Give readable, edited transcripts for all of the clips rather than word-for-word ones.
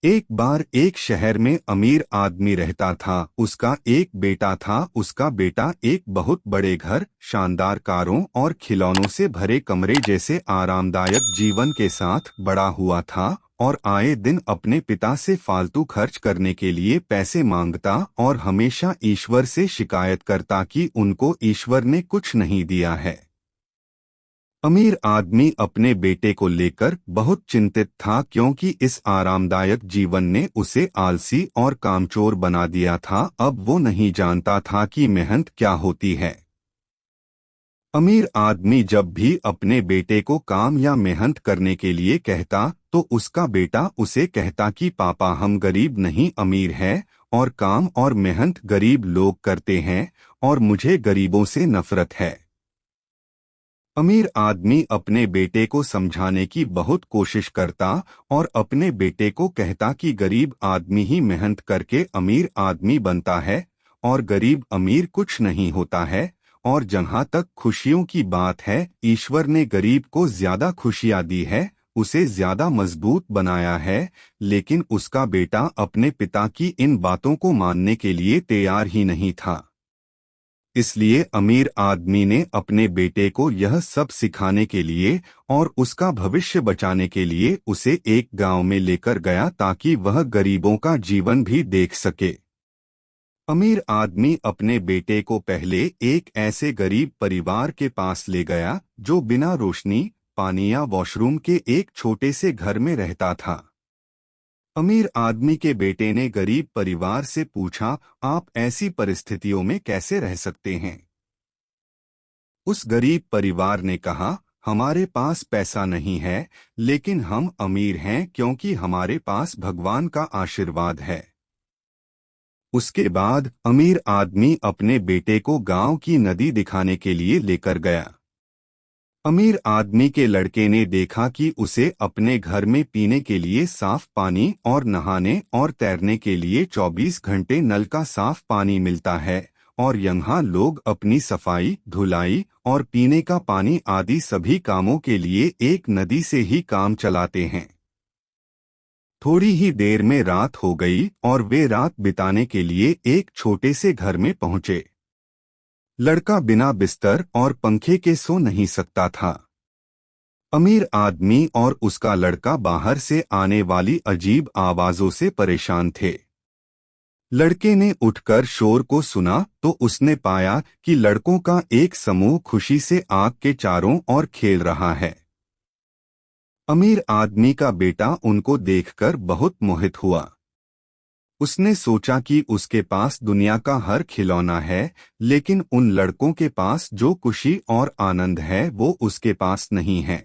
एक बार एक शहर में अमीर आदमी रहता था। उसका एक बेटा था। उसका बेटा एक बहुत बड़े घर, शानदार कारों और खिलौनों से भरे कमरे जैसे आरामदायक जीवन के साथ बड़ा हुआ था और आए दिन अपने पिता से फालतू खर्च करने के लिए पैसे मांगता और हमेशा ईश्वर से शिकायत करता कि उनको ईश्वर ने कुछ नहीं दिया है। अमीर आदमी अपने बेटे को लेकर बहुत चिंतित था क्योंकि इस आरामदायक जीवन ने उसे आलसी और कामचोर बना दिया था। अब वो नहीं जानता था कि मेहनत क्या होती है। अमीर आदमी जब भी अपने बेटे को काम या मेहनत करने के लिए कहता तो उसका बेटा उसे कहता कि पापा हम गरीब नहीं अमीर हैं और काम और मेहनत गरीब लोग करते हैं और मुझे गरीबों से नफरत है। अमीर आदमी अपने बेटे को समझाने की बहुत कोशिश करता और अपने बेटे को कहता कि गरीब आदमी ही मेहनत करके अमीर आदमी बनता है और गरीब अमीर कुछ नहीं होता है। और जहाँ तक खुशियों की बात है, ईश्वर ने गरीब को ज्यादा खुशियाँ दी है, उसे ज्यादा मजबूत बनाया है। लेकिन उसका बेटा अपने पिता की इन बातों को मानने के लिए तैयार ही नहीं था। इसलिए अमीर आदमी ने अपने बेटे को यह सब सिखाने के लिए और उसका भविष्य बचाने के लिए उसे एक गांव में लेकर गया ताकि वह गरीबों का जीवन भी देख सके। अमीर आदमी अपने बेटे को पहले एक ऐसे गरीब परिवार के पास ले गया जो बिना रोशनी, पानी या वॉशरूम के एक छोटे से घर में रहता था। अमीर आदमी के बेटे ने गरीब परिवार से पूछा, आप ऐसी परिस्थितियों में कैसे रह सकते हैं? उस गरीब परिवार ने कहा, हमारे पास पैसा नहीं है, लेकिन हम अमीर हैं क्योंकि हमारे पास भगवान का आशीर्वाद है। उसके बाद अमीर आदमी अपने बेटे को गांव की नदी दिखाने के लिए लेकर गया। अमीर आदमी के लड़के ने देखा कि उसे अपने घर में पीने के लिए साफ पानी और नहाने और तैरने के लिए 24 घंटे नल का साफ पानी मिलता है और यहाँ लोग अपनी सफाई, धुलाई और पीने का पानी आदि सभी कामों के लिए एक नदी से ही काम चलाते हैं। थोड़ी ही देर में रात हो गई और वे रात बिताने के लिए एक छोटे से घर में पहुंचे। लड़का बिना बिस्तर और पंखे के सो नहीं सकता था। अमीर आदमी और उसका लड़का बाहर से आने वाली अजीब आवाजों से परेशान थे। लड़के ने उठकर शोर को सुना तो उसने पाया कि लड़कों का एक समूह खुशी से आग के चारों ओर खेल रहा है। अमीर आदमी का बेटा उनको देखकर बहुत मोहित हुआ। उसने सोचा कि उसके पास दुनिया का हर खिलौना है, लेकिन उन लड़कों के पास जो खुशी और आनंद है वो उसके पास नहीं है।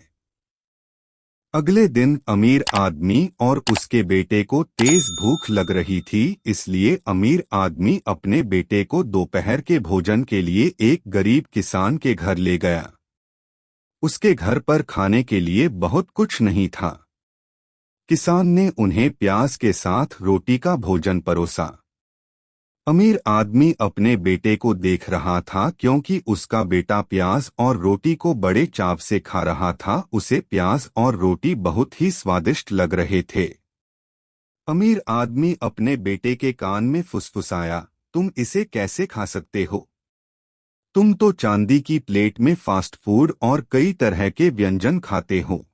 अगले दिन अमीर आदमी और उसके बेटे को तेज भूख लग रही थी, इसलिए अमीर आदमी अपने बेटे को दोपहर के भोजन के लिए एक गरीब किसान के घर ले गया। उसके घर पर खाने के लिए बहुत कुछ नहीं था। किसान ने उन्हें प्याज के साथ रोटी का भोजन परोसा। अमीर आदमी अपने बेटे को देख रहा था क्योंकि उसका बेटा प्याज और रोटी को बड़े चाव से खा रहा था। उसे प्याज और रोटी बहुत ही स्वादिष्ट लग रहे थे। अमीर आदमी अपने बेटे के कान में फुसफुसाया, तुम इसे कैसे खा सकते हो? तुम तो चांदी की प्लेट में फास्ट फूड और कई तरह के व्यंजन खाते हो।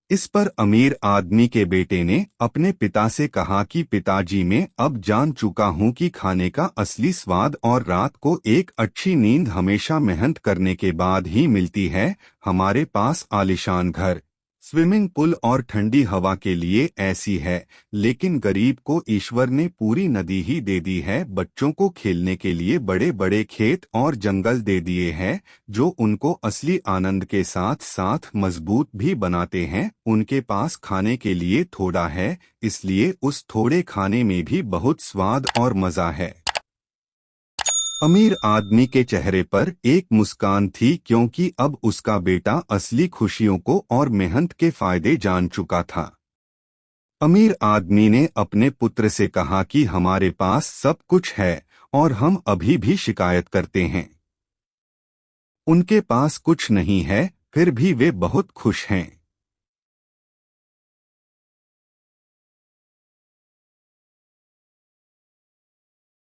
इस पर अमीर आदमी के बेटे ने अपने पिता से कहा कि पिताजी, मैं अब जान चुका हूँ कि खाने का असली स्वाद और रात को एक अच्छी नींद हमेशा मेहनत करने के बाद ही मिलती है। हमारे पास आलीशान घर, स्विमिंग पूल और ठंडी हवा के लिए ऐसी है, लेकिन गरीब को ईश्वर ने पूरी नदी ही दे दी है। बच्चों को खेलने के लिए बड़े बड़े खेत और जंगल दे दिए हैं जो उनको असली आनंद के साथ साथ मजबूत भी बनाते हैं। उनके पास खाने के लिए थोड़ा है, इसलिए उस थोड़े खाने में भी बहुत स्वाद और मजा है। अमीर आदमी के चेहरे पर एक मुस्कान थी क्योंकि अब उसका बेटा असली खुशियों को और मेहनत के फायदे जान चुका था। अमीर आदमी ने अपने पुत्र से कहा कि हमारे पास सब कुछ है और हम अभी भी शिकायत करते हैं। उनके पास कुछ नहीं है, फिर भी वे बहुत खुश हैं।